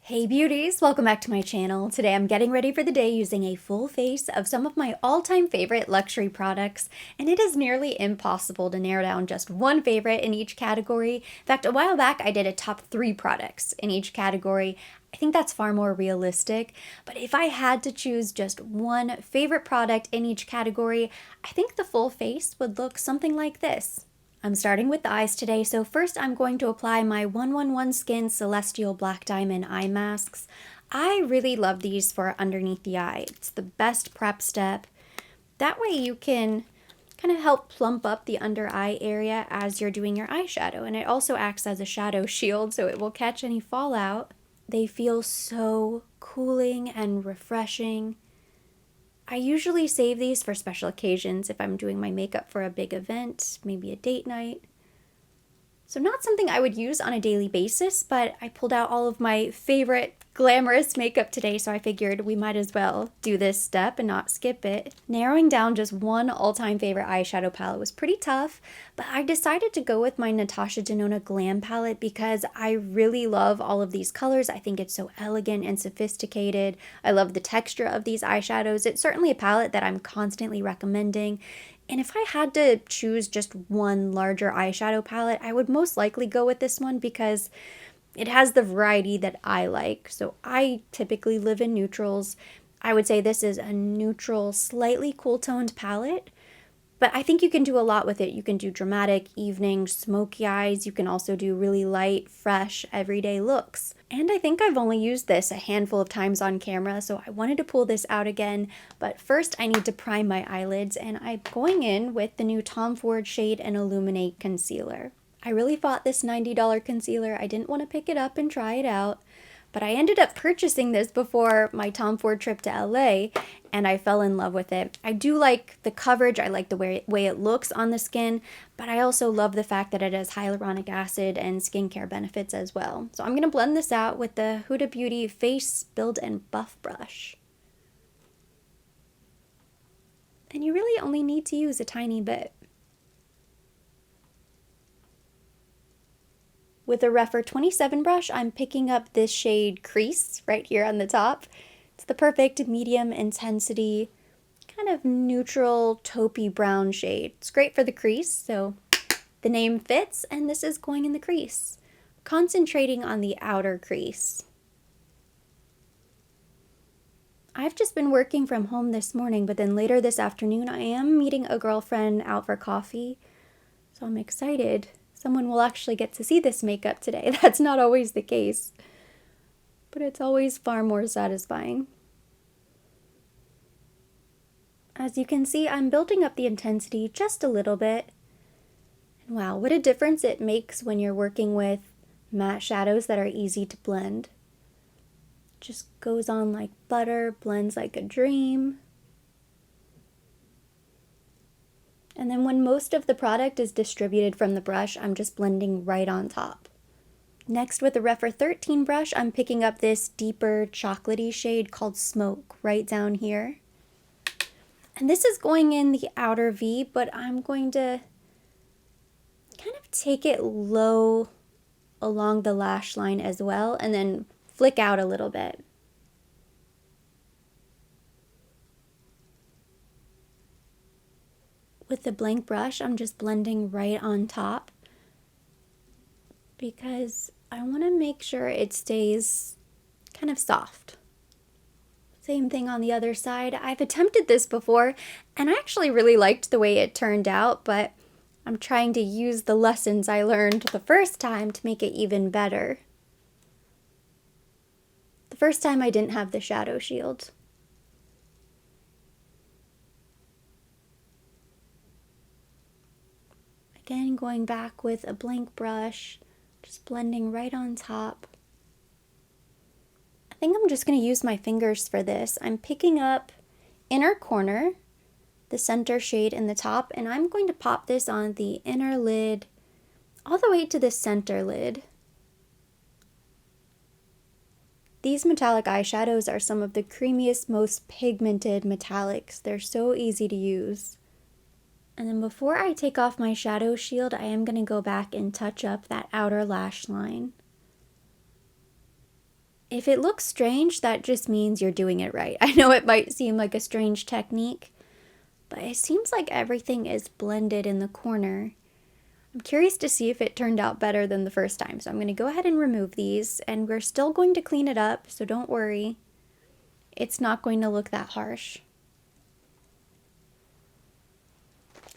Hey beauties, welcome back to my channel. Today I'm getting ready for the day using a full face of some of my all-time favorite luxury products, and it is nearly impossible to narrow down just one favorite in each category. In fact, a while back I did a top 3 products in each category. I think that's far more realistic, but if I had to choose just one favorite product in each category, I think the full face would look something like this. I'm starting with the eyes today, so first I'm going to apply my 111 Skin Celestial Black Diamond Eye Masks. I really love these for underneath the eye. It's the best prep step. That way you can kind of help plump up the under eye area as you're doing your eyeshadow, and it also acts as a shadow shield so it will catch any fallout. They feel so cooling and refreshing. I usually save these for special occasions if I'm doing my makeup for a big event, maybe a date night. So not something I would use on a daily basis, but I pulled out all of my favorite glamorous makeup today, so I figured we might as well do this step and not skip it. Narrowing down just one all-time favorite eyeshadow palette was pretty tough, but I decided to go with my Natasha Denona Glam palette because I really love all of these colors. I think it's so elegant and sophisticated. I love the texture of these eyeshadows. It's certainly a palette that I'm constantly recommending. And if I had to choose just one larger eyeshadow palette, I would most likely go with this one because it has the variety that I like. So I typically live in neutrals. I would say this is a neutral, slightly cool toned palette, but I think you can do a lot with it. You can do dramatic, evening, smoky eyes. You can also do really light, fresh, everyday looks. And I think I've only used this a handful of times on camera, so I wanted to pull this out again. But first I need to prime my eyelids, and I'm going in with the new Tom Ford Shade and Illuminate Concealer. I really thought this $90 concealer. I didn't want to pick it up and try it out, but I ended up purchasing this before my Tom Ford trip to LA, and I fell in love with it. I do like the coverage, I like the way it looks on the skin, but I also love the fact that it has hyaluronic acid and skincare benefits as well. So I'm going to blend this out with the Huda Beauty Face Build and Buff Brush. And you really only need to use a tiny bit. With a Rephr 27 brush, I'm picking up this shade Crease right here on the top. It's the perfect medium intensity, kind of neutral taupey brown shade. It's great for the crease, so the name fits, and this is going in the crease. Concentrating on the outer crease. I've just been working from home this morning, but then later this afternoon I am meeting a girlfriend out for coffee, so I'm excited. Someone will actually get to see this makeup today. That's not always the case, but it's always far more satisfying. As you can see, I'm building up the intensity just a little bit. And wow, what a difference it makes when you're working with matte shadows that are easy to blend. Just goes on like butter, blends like a dream. And then when most of the product is distributed from the brush, I'm just blending right on top. Next, with the Rephr 13 brush, I'm picking up this deeper chocolatey shade called Smoke right down here. And this is going in the outer V, but I'm going to kind of take it low along the lash line as well, and then flick out a little bit. With the blank brush, I'm just blending right on top because I want to make sure it stays kind of soft. Same thing on the other side. I've attempted this before, and I actually really liked the way it turned out, but I'm trying to use the lessons I learned the first time to make it even better. The first time I didn't have the shadow shield. Again, going back with a blank brush, just blending right on top. I think I'm just going to use my fingers for this. I'm picking up Inner Corner, the center shade in the top, and I'm going to pop this on the inner lid all the way to the center lid. These metallic eyeshadows are some of the creamiest, most pigmented metallics. They're so easy to use. And then before I take off my shadow shield, I am going to go back and touch up that outer lash line. If it looks strange, that just means you're doing it right. I know it might seem like a strange technique, but it seems like everything is blended in the corner. I'm curious to see if it turned out better than the first time, so I'm going to go ahead and remove these, and we're still going to clean it up, so don't worry. It's not going to look that harsh.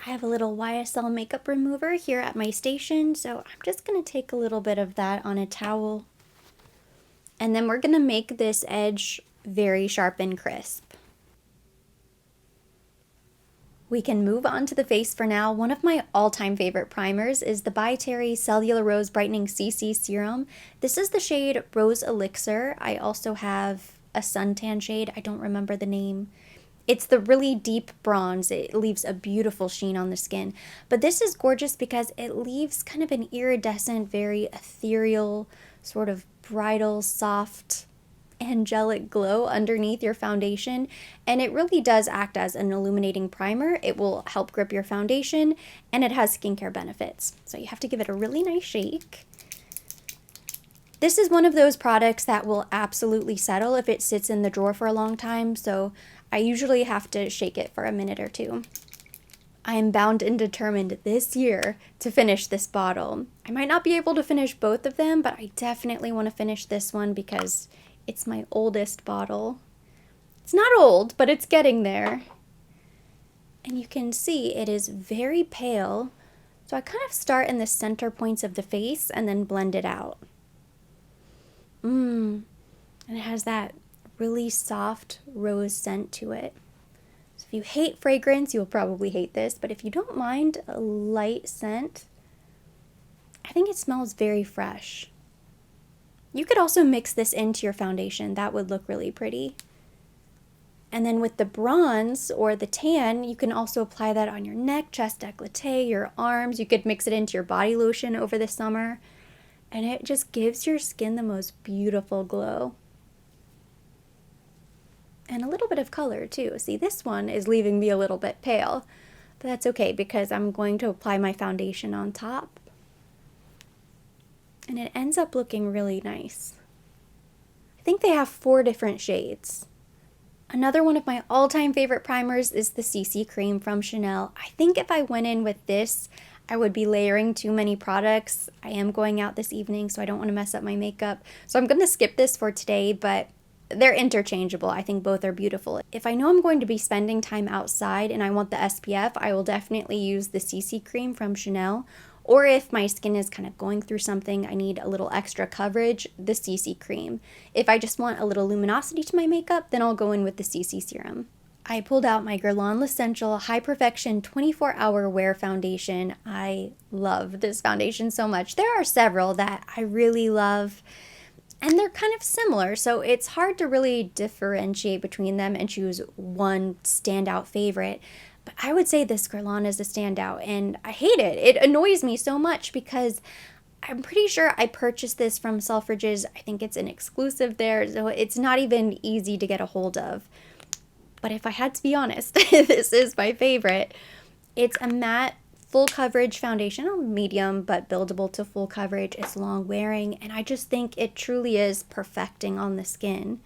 I have a little YSL makeup remover here at my station, so I'm just going to take a little bit of that on a towel. And then we're going to make this edge very sharp and crisp. We can move on to the face for now. One of my all-time favorite primers is the By Terry Cellular Rose Brightening CC Serum. This is the shade Rose Elixir. I also have a suntan shade. I don't remember the name. It's the really deep bronze. It leaves a beautiful sheen on the skin. But this is gorgeous because it leaves kind of an iridescent, very ethereal, sort of bridal, soft, angelic glow underneath your foundation. And it really does act as an illuminating primer. It will help grip your foundation, and it has skincare benefits. So you have to give it a really nice shake. This is one of those products that will absolutely settle if it sits in the drawer for a long time, so I usually have to shake it for a minute or two. I am bound and determined this year to finish this bottle. I might not be able to finish both of them, but I definitely want to finish this one because it's my oldest bottle. It's not old, but it's getting there. And you can see it is very pale, so I kind of start in the center points of the face and then blend it out. And it has that really soft rose scent to it. So if you hate fragrance, you'll probably hate this, but if you don't mind a light scent, I think it smells very fresh. You could also mix this into your foundation. That would look really pretty. And then with the bronze or the tan, you can also apply that on your neck, chest, décolleté, your arms. You could mix it into your body lotion over the summer. And it just gives your skin the most beautiful glow. And a little bit of color too. See, this one is leaving me a little bit pale, but that's okay because I'm going to apply my foundation on top. And it ends up looking really nice. I think they have 4 different shades. Another one of my all-time favorite primers is the CC Cream from Chanel. I think if I went in with this, I would be layering too many products. I am going out this evening, so I don't want to mess up my makeup. So I'm going to skip this for today, but they're interchangeable. I think both are beautiful. If I know I'm going to be spending time outside and I want the SPF, I will definitely use the CC Cream from Chanel. Or if my skin is kind of going through something, I need a little extra coverage, the CC Cream. If I just want a little luminosity to my makeup, then I'll go in with the CC Serum. I pulled out my Guerlain L'Essential High Perfection 24-Hour Wear Foundation. I love this foundation so much. There are several that I really love, and they're kind of similar, so it's hard to really differentiate between them and choose one standout favorite. But I would say this Guerlain is a standout, and I hate it. It annoys me so much because I'm pretty sure I purchased this from Selfridges. I think it's an exclusive there, so it's not even easy to get a hold of. But if I had to be honest, this is my favorite. It's a matte full coverage foundation, medium but buildable to full coverage. It's long wearing, and I just think it truly is perfecting on the skin.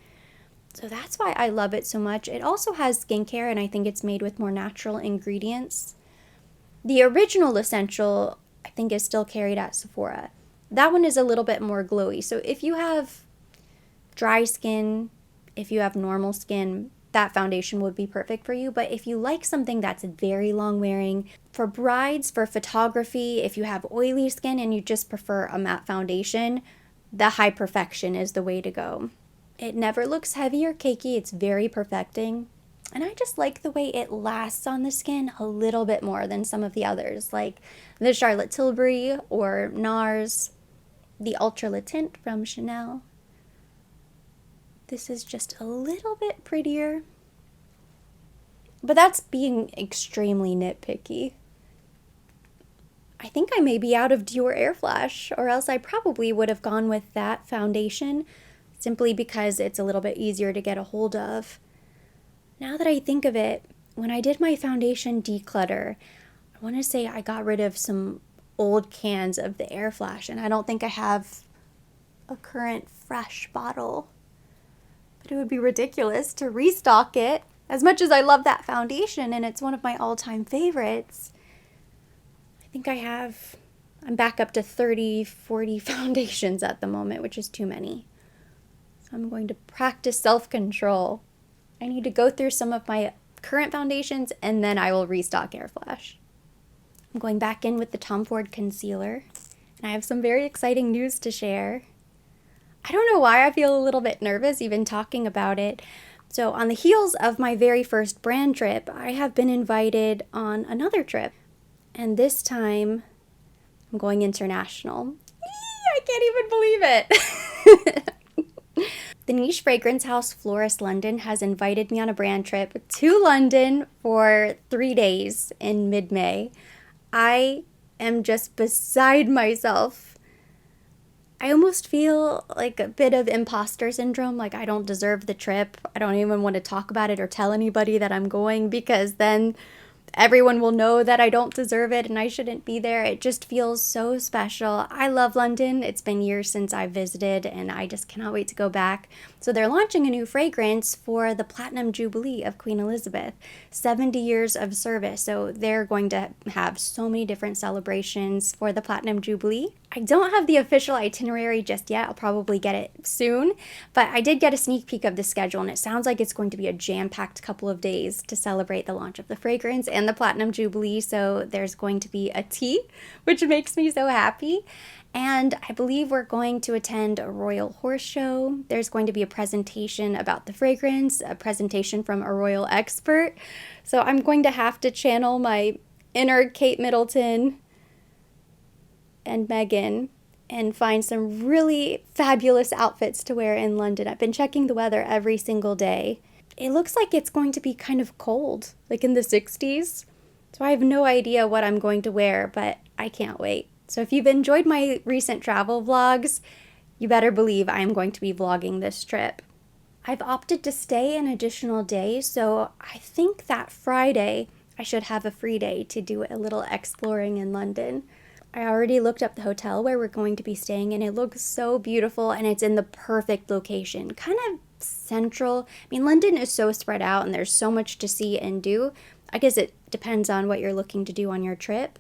So that's why I love it so much. It also has skincare, and I think it's made with more natural ingredients. The original Essential, I think, is still carried at Sephora. That one is a little bit more glowy. So if you have dry skin, if you have normal skin, that foundation would be perfect for you. But if you like something that's very long wearing, for brides, for photography, if you have oily skin and you just prefer a matte foundation, the High Perfection is the way to go. It never looks heavy or cakey. It's very perfecting. And I just like the way it lasts on the skin a little bit more than some of the others, like the Charlotte Tilbury or NARS, the Ultra Le Tint from Chanel. This is just a little bit prettier. But that's being extremely nitpicky. I think I may be out of Dior Air Flash, or else I probably would have gone with that foundation simply because it's a little bit easier to get a hold of. Now that I think of it, when I did my foundation declutter, I want to say I got rid of some old cans of the Air Flash, and I don't think I have a current fresh bottle. but it would be ridiculous to restock it. As much as I love that foundation and it's one of my all-time favorites, I think I'm back up to 30, 40 foundations at the moment, which is too many. So I'm going to practice self-control. I need to go through some of my current foundations and then I will restock Air Flash. I'm going back in with the Tom Ford concealer, and I have some very exciting news to share. I don't know why I feel a little bit nervous even talking about it. So on the heels of my very first brand trip, I have been invited on another trip. And this time, I'm going international. I can't even believe it. The Niche Fragrance House Florist London has invited me on a brand trip to London for 3 days in mid-May. I am just beside myself. I almost feel like a bit of imposter syndrome, like I don't deserve the trip. I don't even want to talk about it or tell anybody that I'm going because then everyone will know that I don't deserve it and I shouldn't be there. It just feels so special. I love London. It's been years since I visited and I just cannot wait to go back. So they're launching a new fragrance for the Platinum Jubilee of Queen Elizabeth, 70 years of service. So they're going to have so many different celebrations for the Platinum Jubilee. I don't have the official itinerary just yet. I'll probably get it soon, but I did get a sneak peek of the schedule and it sounds like it's going to be a jam-packed couple of days to celebrate the launch of the fragrance and the Platinum Jubilee. So there's going to be a tea, which makes me so happy. And I believe we're going to attend a royal horse show. There's going to be a presentation about the fragrance, a presentation from a royal expert. So I'm going to have to channel my inner Kate Middleton and Meghan and find some really fabulous outfits to wear in London. I've been checking the weather every single day. It looks like it's going to be kind of cold, like in the 60s. So I have no idea what I'm going to wear, but I can't wait. So if you've enjoyed my recent travel vlogs, you better believe I'm going to be vlogging this trip. I've opted to stay an additional day, so I think that Friday I should have a free day to do a little exploring in London. I already looked up the hotel where we're going to be staying and it looks so beautiful and it's in the perfect location, kind of central. I mean, London is so spread out and there's so much to see and do. I guess it depends on what you're looking to do on your trip,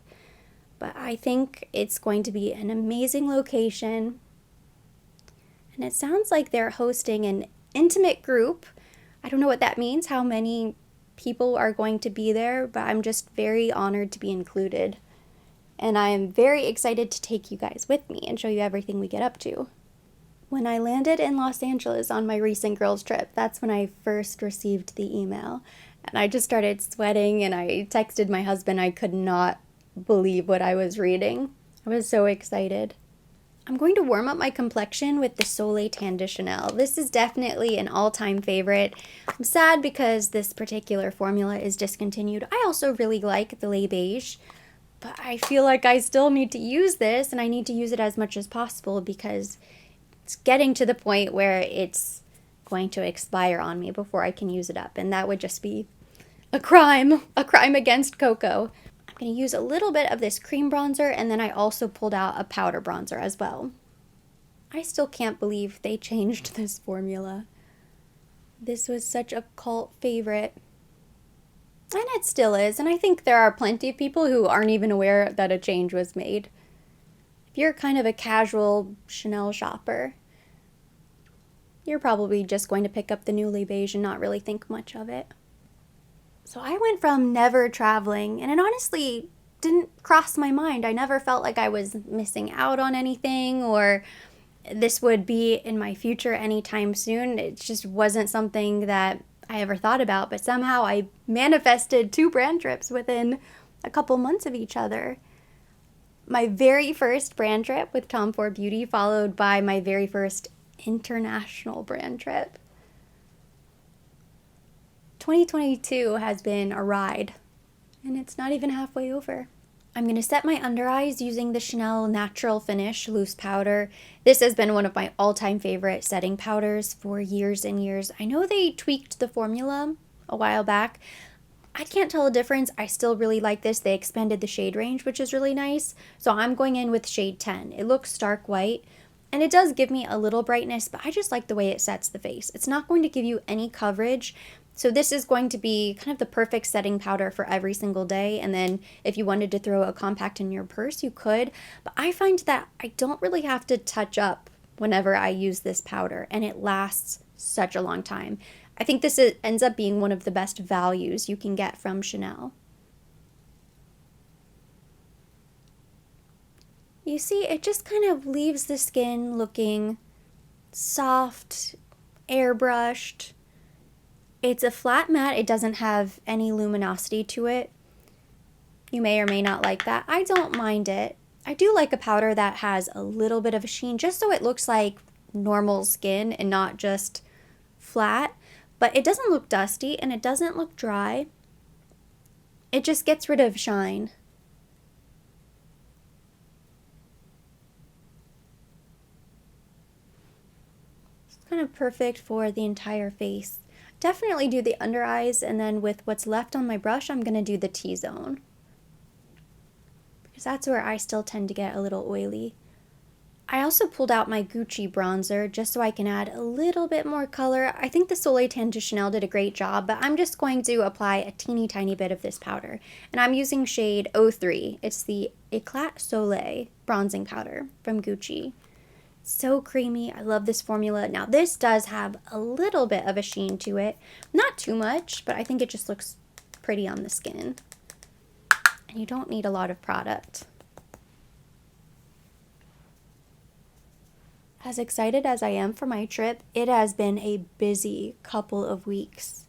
but I think it's going to be an amazing location. And it sounds like they're hosting an intimate group. I don't know what that means, how many people are going to be there, but I'm just very honored to be included. And I am very excited to take you guys with me and show you everything we get up to. When I landed in Los Angeles on my recent girls trip, that's when I first received the email. And I just started sweating and I texted my husband. I could not believe what I was reading. I was so excited. I'm going to warm up my complexion with the Soleil Tan de Chanel. This is definitely an all-time favorite. I'm sad because this particular formula is discontinued. I also really like the Le Beige. But I feel like I still need to use this and I need to use it as much as possible because it's getting to the point where it's going to expire on me before I can use it up. And that would just be a crime against Coco. I'm going to use a little bit of this cream bronzer and then I also pulled out a powder bronzer as well. I still can't believe they changed this formula. This was such a cult favorite. And it still is, and I think there are plenty of people who aren't even aware that a change was made. If you're kind of a casual Chanel shopper, you're probably just going to pick up the new Le Beige and not really think much of it. So I went from never traveling, and it honestly didn't cross my mind. I never felt like I was missing out on anything or this would be in my future anytime soon. It just wasn't something that I ever thought about, but somehow I manifested 2 brand trips within a couple months of each other. My very first brand trip with Tom Ford Beauty followed by my very first international brand trip. 2022 has been a ride, and it's not even halfway over. I'm going to set my under eyes using the Chanel Natural Finish Loose Powder. This has been one of my all-time favorite setting powders for years and years. I know they tweaked the formula a while back. I can't tell a difference. I still really like this. They expanded the shade range, which is really nice. So I'm going in with shade 10. It looks stark white. And it does give me a little brightness, but I just like the way it sets the face. It's not going to give you any coverage. So this is going to be kind of the perfect setting powder for every single day. And then if you wanted to throw a compact in your purse, you could. But I find that I don't really have to touch up whenever I use this powder, and it lasts such a long time. I think this ends up being one of the best values you can get from Chanel. You see, it just kind of leaves the skin looking soft, airbrushed. It's a flat matte. It doesn't have any luminosity to it. You may or may not like that. I don't mind it. I do like a powder that has a little bit of a sheen, just so it looks like normal skin and not just flat. But it doesn't look dusty and it doesn't look dry. It just gets rid of shine. Kind of perfect for the entire face. Definitely do the under eyes, and then with what's left on my brush, I'm going to do the T-zone, because that's where I still tend to get a little oily. I also pulled out my Gucci bronzer just so I can add a little bit more color. I think the Soleil Tan de Chanel did a great job, but I'm just going to apply a teeny tiny bit of this powder. And I'm using shade 03. It's the Eclat Soleil bronzing powder from Gucci. So creamy. I love this formula. Now this does have a little bit of a sheen to it. Not too much, but I think it just looks pretty on the skin. And you don't need a lot of product. As excited as I am for my trip, it has been a busy couple of weeks.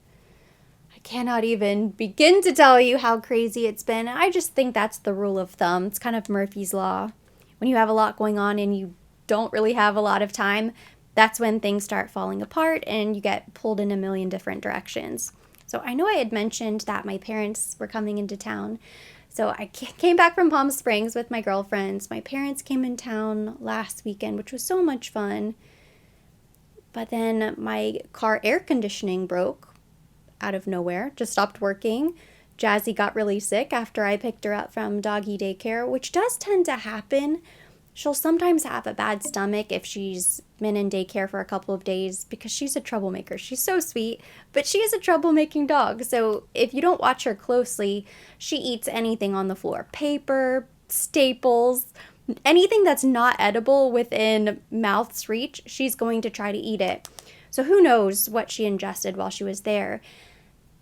I cannot even begin to tell you how crazy it's been. I just think that's the rule of thumb. It's kind of Murphy's Law. When you have a lot going on and you don't really have a lot of time, that's when things start falling apart and you get pulled in a million different directions. So I know I had mentioned that my parents were coming into town. So I came back from Palm Springs with my girlfriends. My parents came in town last weekend, which was so much fun. But then my car air conditioning broke out of nowhere, just stopped working. Jazzy got really sick after I picked her up from doggy daycare, which does tend to happen. She'll sometimes have a bad stomach if she's been in daycare for a couple of days, because she's a troublemaker. She's so sweet, but she is a troublemaking dog. So if you don't watch her closely, she eats anything on the floor. Paper, staples, anything that's not edible within mouth's reach, she's going to try to eat it. So who knows what she ingested while she was there.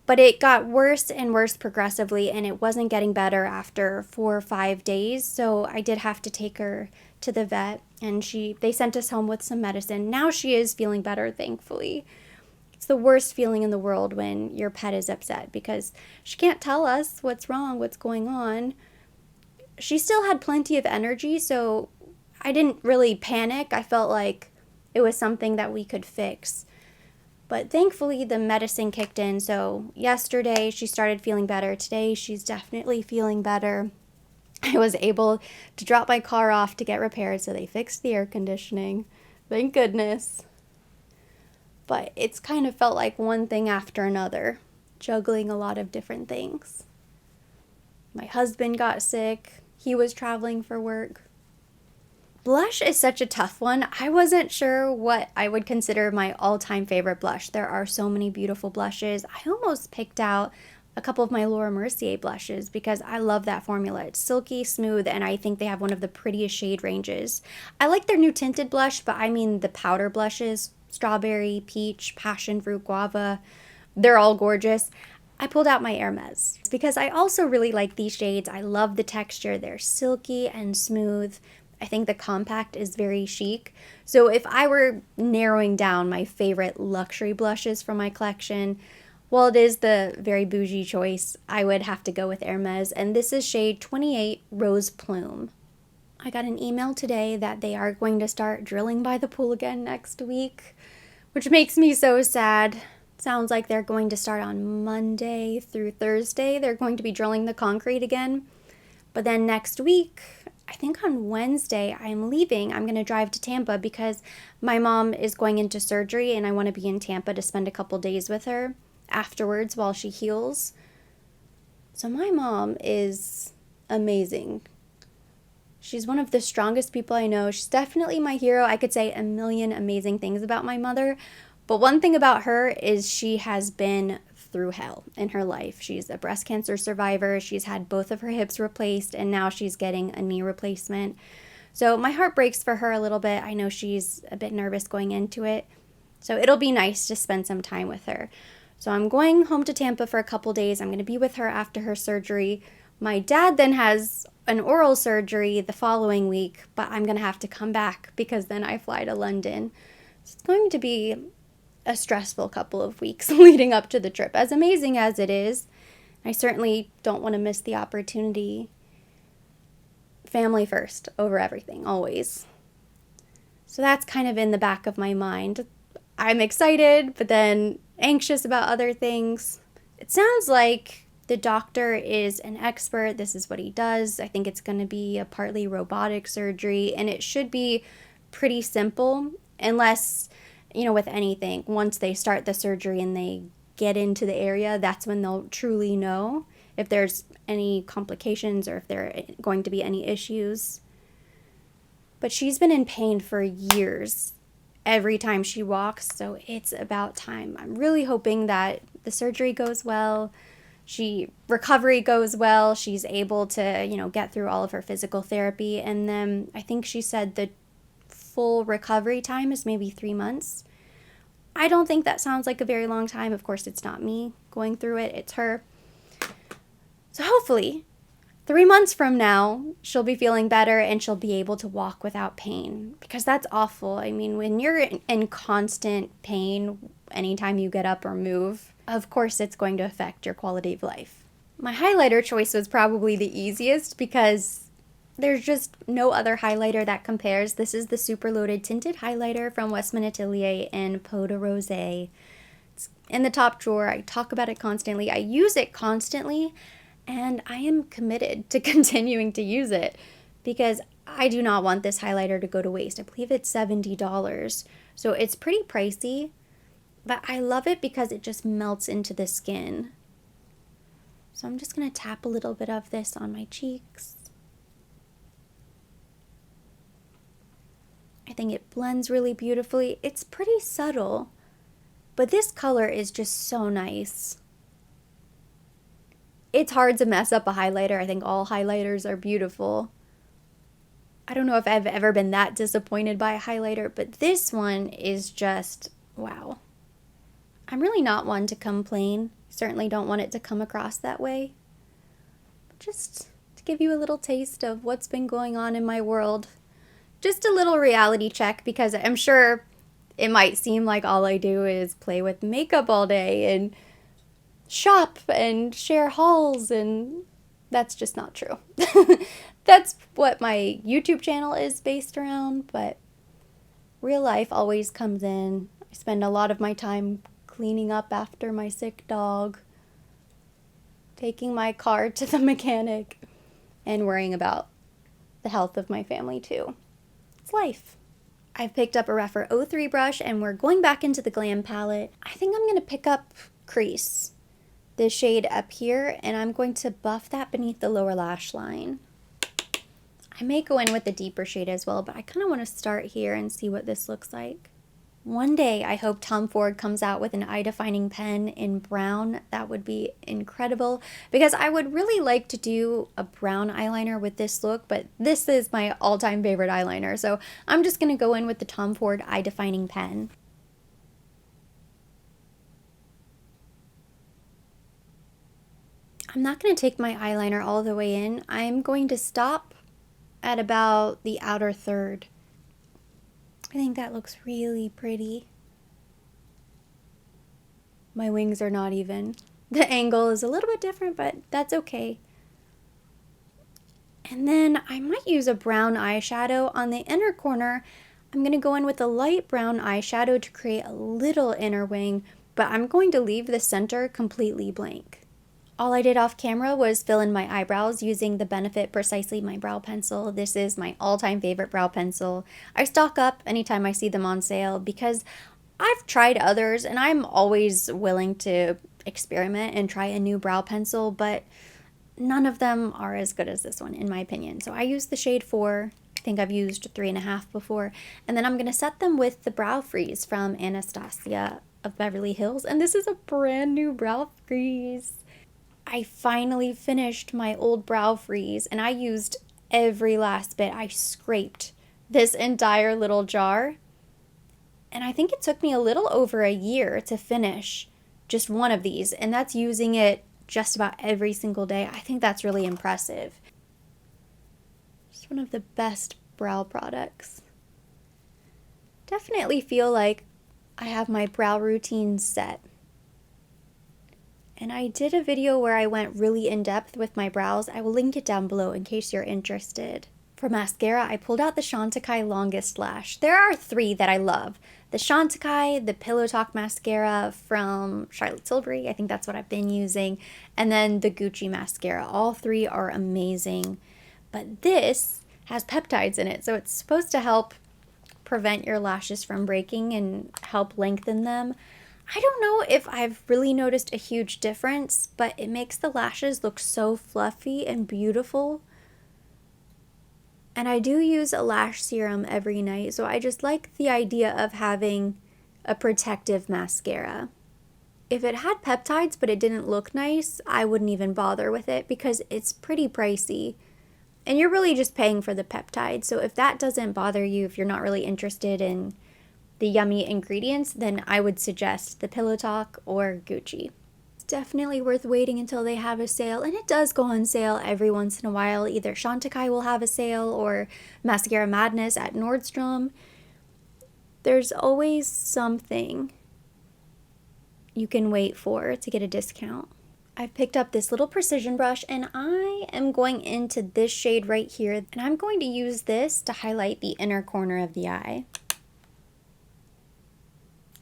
But it got worse and worse progressively, and it wasn't getting better after 4 or 5 days. So I did have to take her to the vet, and they sent us home with some medicine. Now she is feeling better, thankfully. It's the worst feeling in the world when your pet is upset, because she can't tell us what's wrong, what's going on. She still had plenty of energy, so I didn't really panic. I felt like it was something that we could fix. But thankfully, the medicine kicked in, so yesterday she started feeling better. Today, she's definitely feeling better. I was able to drop my car off to get repaired, so they fixed the air conditioning. Thank goodness. But it's kind of felt like one thing after another, juggling a lot of different things. My husband got sick. He was traveling for work. Blush is such a tough one. I wasn't sure what I would consider my all-time favorite blush. There are so many beautiful blushes. I almost picked out a couple of my Laura Mercier blushes because I love that formula. It's silky, smooth, and I think they have one of the prettiest shade ranges. I like their new tinted blush, but I mean the powder blushes. Strawberry, peach, passion fruit, guava. They're all gorgeous. I pulled out my Hermes because I also really like these shades. I love the texture. They're silky and smooth. I think the compact is very chic. So if I were narrowing down my favorite luxury blushes from my collection, well, it is the very bougie choice. I would have to go with Hermes, and this is shade 28 Rose Plume. I got an email today that they are going to start drilling by the pool again next week, which makes me so sad. Sounds like they're going to start on Monday through Thursday. They're going to be drilling the concrete again. But then next week, I think on Wednesday, I'm leaving. I'm going to drive to Tampa because my mom is going into surgery and I want to be in Tampa to spend a couple days with her afterwards while she heals. So my mom is amazing. She's one of the strongest people I know. She's definitely my hero. I could say a million amazing things about my mother, but one thing about her is she has been through hell in her life. She's a breast cancer survivor. She's had both of her hips replaced, and now she's getting a knee replacement. So my heart breaks for her a little bit. I know she's a bit nervous going into it. So it'll be nice to spend some time with her. So I'm going home to Tampa for a couple days. I'm going to be with her after her surgery. My dad then has an oral surgery the following week, but I'm going to have to come back because then I fly to London. So it's going to be a stressful couple of weeks leading up to the trip. As amazing as it is, I certainly don't want to miss the opportunity. Family first over everything, always. So that's kind of in the back of my mind. I'm excited, but then anxious about other things. It sounds like the doctor is an expert. This is what he does. I think it's going to be a partly robotic surgery, and it should be pretty simple unless, with anything, once they start the surgery and they get into the area, that's when they'll truly know if there's any complications or if there are going to be any issues. But she's been in pain for years every time she walks, so it's about time. I'm really hoping that the surgery goes well, recovery goes well, she's able to, get through all of her physical therapy, and then I think she said the full recovery time is maybe 3 months. I don't think that sounds like a very long time. Of course, it's not me going through it, it's her. So hopefully 3 months from now, she'll be feeling better and she'll be able to walk without pain, because that's awful. I mean, when you're in constant pain anytime you get up or move, of course it's going to affect your quality of life. My highlighter choice was probably the easiest because there's just no other highlighter that compares. This is the Super Loaded Tinted Highlighter from Westman Atelier in Peau de Rosé. It's in the top drawer. I talk about it constantly. I use it constantly. And I am committed to continuing to use it because I do not want this highlighter to go to waste. I believe it's $70. So it's pretty pricey, but I love it because it just melts into the skin. So I'm just going to tap a little bit of this on my cheeks. I think it blends really beautifully. It's pretty subtle, but this color is just so nice. It's hard to mess up a highlighter. I think all highlighters are beautiful. I don't know if I've ever been that disappointed by a highlighter, but this one is just, wow. I'm really not one to complain. Certainly don't want it to come across that way. But just to give you a little taste of what's been going on in my world. Just a little reality check, because I'm sure it might seem like all I do is play with makeup all day and shop and share hauls, and that's just not true. That's what my YouTube channel is based around, but real life always comes in. I spend a lot of my time cleaning up after my sick dog, taking my car to the mechanic, and worrying about the health of my family too. It's life. I've picked up a Rephr 03 brush and we're going back into the Glam palette. I think I'm going to pick up Crease, this shade up here, and I'm going to buff that beneath the lower lash line. I may go in with the deeper shade as well, but I kind of want to start here and see what this looks like. One day, I hope Tom Ford comes out with an eye-defining pen in brown. That would be incredible, because I would really like to do a brown eyeliner with this look, but this is my all-time favorite eyeliner, so I'm just going to go in with the Tom Ford eye-defining pen. I'm not going to take my eyeliner all the way in. I'm going to stop at about the outer third. I think that looks really pretty. My wings are not even. The angle is a little bit different, but that's okay. And then I might use a brown eyeshadow on the inner corner. I'm going to go in with a light brown eyeshadow to create a little inner wing, but I'm going to leave the center completely blank. All I did off camera was fill in my eyebrows using the Benefit Precisely My Brow Pencil. This is my all-time favorite brow pencil. I stock up anytime I see them on sale because I've tried others and I'm always willing to experiment and try a new brow pencil, but none of them are as good as this one, in my opinion. So I use the shade 4. I think I've used 3.5 before. And then I'm going to set them with the Brow Freeze from Anastasia of Beverly Hills. And this is a brand new Brow Freeze. I finally finished my old Brow Freeze, and I used every last bit. I scraped this entire little jar. And I think it took me a little over a year to finish just one of these. And that's using it just about every single day. I think that's really impressive. It's one of the best brow products. Definitely feel like I have my brow routine set. And I did a video where I went really in depth with my brows. I will link it down below in case you're interested. For mascara, I pulled out the Chantecaille Longest Lash. There are 3 that I love. The Chantecaille, the Pillow Talk mascara from Charlotte Tilbury, I think that's what I've been using, and then the Gucci mascara. All 3 are amazing, but this has peptides in it, so it's supposed to help prevent your lashes from breaking and help lengthen them. I don't know if I've really noticed a huge difference, but it makes the lashes look so fluffy and beautiful. And I do use a lash serum every night, so I just like the idea of having a protective mascara. If it had peptides but it didn't look nice, I wouldn't even bother with it because it's pretty pricey. And you're really just paying for the peptides, so if that doesn't bother you, if you're not really interested in the yummy ingredients, then I would suggest the Pillow Talk or Gucci. Definitely worth waiting until they have a sale, and it does go on sale every once in a while. Either Chantecaille will have a sale or Mascara Madness at Nordstrom. There's always something you can wait for to get a discount. I've picked up this little precision brush, and I am going into this shade right here, and I'm going to use this to highlight the inner corner of the eye.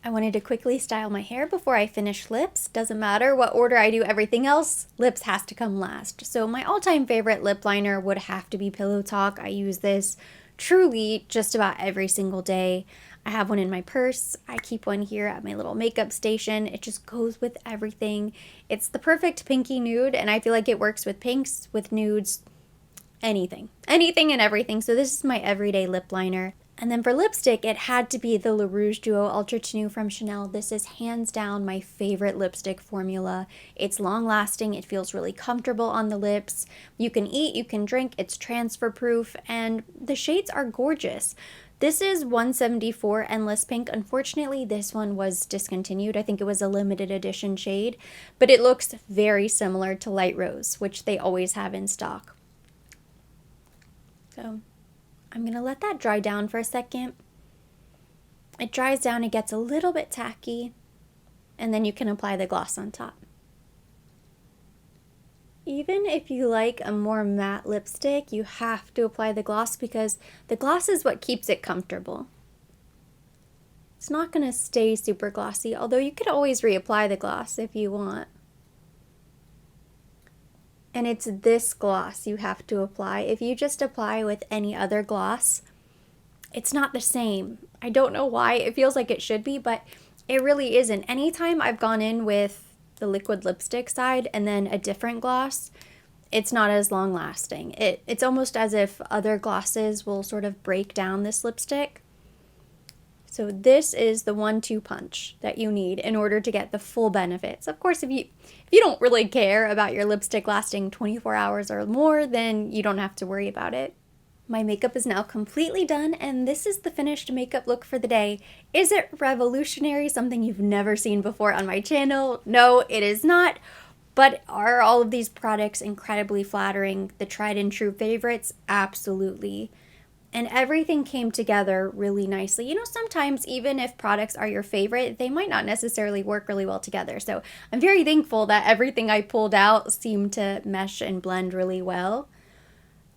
I wanted to quickly style my hair before I finish lips. Doesn't matter what order I do everything else, lips has to come last. So my all-time favorite lip liner would have to be Pillow Talk. I use this truly just about every single day. I have one in my purse. I keep one here at my little makeup station. It just goes with everything. It's the perfect pinky nude, and I feel like it works with pinks, with nudes, anything. Anything and everything. So this is my everyday lip liner. And then for lipstick, it had to be the Le Rouge Duo Ultra Tenue from Chanel. This is hands down my favorite lipstick formula. It's long lasting, it feels really comfortable on the lips. You can eat, you can drink, it's transfer proof, and the shades are gorgeous. This is 174 Endless Pink. Unfortunately, this one was discontinued. I think it was a limited edition shade, but it looks very similar to Light Rose, which they always have in stock. So I'm going to let that dry down for a second. It dries down, it gets a little bit tacky, and then you can apply the gloss on top. Even if you like a more matte lipstick, you have to apply the gloss because the gloss is what keeps it comfortable. It's not going to stay super glossy, although you could always reapply the gloss if you want. And it's this gloss you have to apply. If you just apply with any other gloss, it's not the same. I don't know why. It feels like it should be, but it really isn't. Anytime I've gone in with the liquid lipstick side and then a different gloss, it's not as long lasting. It's almost as if other glosses will sort of break down this lipstick. So this is the 1-2 punch that you need in order to get the full benefits. Of course, if you don't really care about your lipstick lasting 24 hours or more, then you don't have to worry about it. My makeup is now completely done, and this is the finished makeup look for the day. Is it revolutionary, something you've never seen before on my channel? No, it is not. But are all of these products incredibly flattering? The tried and true favorites? Absolutely. And everything came together really nicely. You know, sometimes even if products are your favorite, they might not necessarily work really well together. So I'm very thankful that everything I pulled out seemed to mesh and blend really well.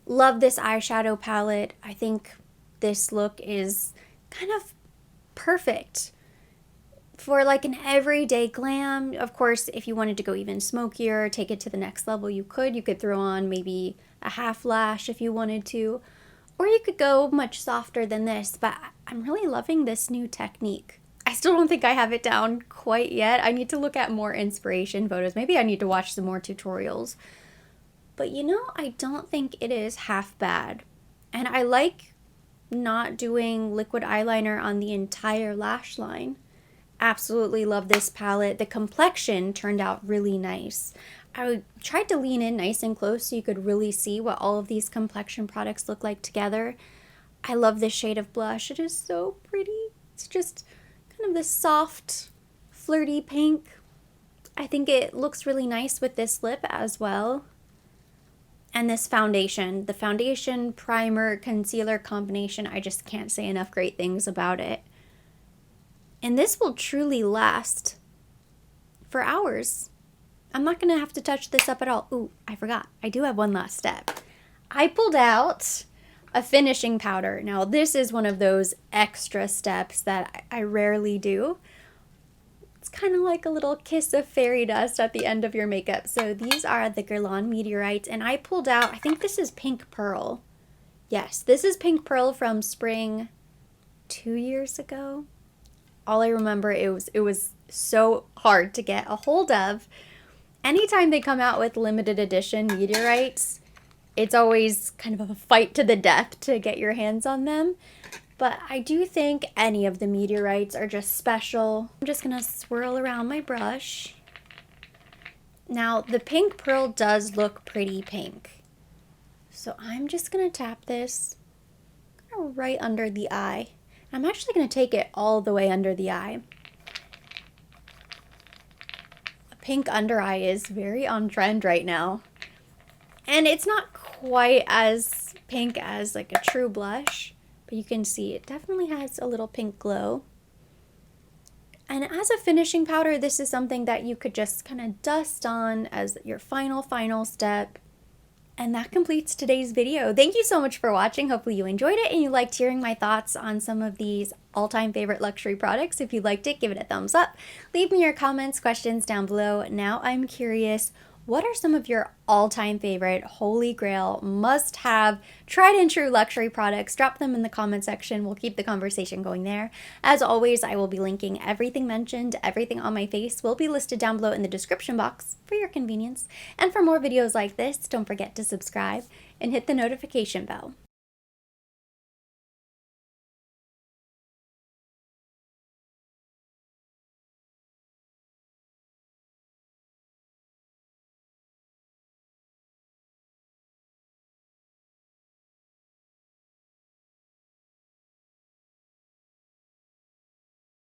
Love this eyeshadow palette. I think this look is kind of perfect for like an everyday glam. Of course, if you wanted to go even smokier, take it to the next level, you could. You could throw on maybe a half lash if you wanted to. Or you could go much softer than this, but I'm really loving this new technique. I still don't think I have it down quite yet. I need to look at more inspiration photos. Maybe I need to watch some more tutorials. But you know, I don't think it is half bad. And I like not doing liquid eyeliner on the entire lash line. Absolutely love this palette. The complexion turned out really nice. I tried to lean in nice and close so you could really see what all of these complexion products look like together. I love this shade of blush. It is so pretty. It's just kind of this soft, flirty pink. I think it looks really nice with this lip as well. And this foundation, the foundation primer concealer combination, I just can't say enough great things about it. And this will truly last for hours. I'm not gonna have to touch this up at all. Ooh, I forgot. I do have one last step. I pulled out a finishing powder. Now this is one of those extra steps that I rarely do. It's kind of like a little kiss of fairy dust at the end of your makeup. So these are the Guerlain Meteorites, and I pulled out, I think this is Pink Pearl. Yes, this is Pink Pearl from spring 2 years ago. All I remember, it was so hard to get a hold of. Anytime they come out with limited edition meteorites, it's always kind of a fight to the death to get your hands on them. But I do think any of the meteorites are just special. I'm just gonna swirl around my brush. Now, the Pink Pearl does look pretty pink. So I'm just gonna tap this right under the eye. I'm actually going to take it all the way under the eye. A pink under eye is very on trend right now. And it's not quite as pink as like a true blush, but you can see it definitely has a little pink glow. And as a finishing powder, this is something that you could just kind of dust on as your final step. And that completes today's video. Thank you so much for watching. Hopefully you enjoyed it and you liked hearing my thoughts on some of these all-time favorite luxury products. If you liked it, give it a thumbs up. Leave me your comments, questions down below. Now I'm curious, what are some of your all-time favorite holy grail, must-have, tried and true luxury products? Drop them in the comment section. We'll keep the conversation going there. As always, I will be linking everything mentioned. Everything on my face will be listed down below in the description box for your convenience. And for more videos like this, don't forget to subscribe and hit the notification bell.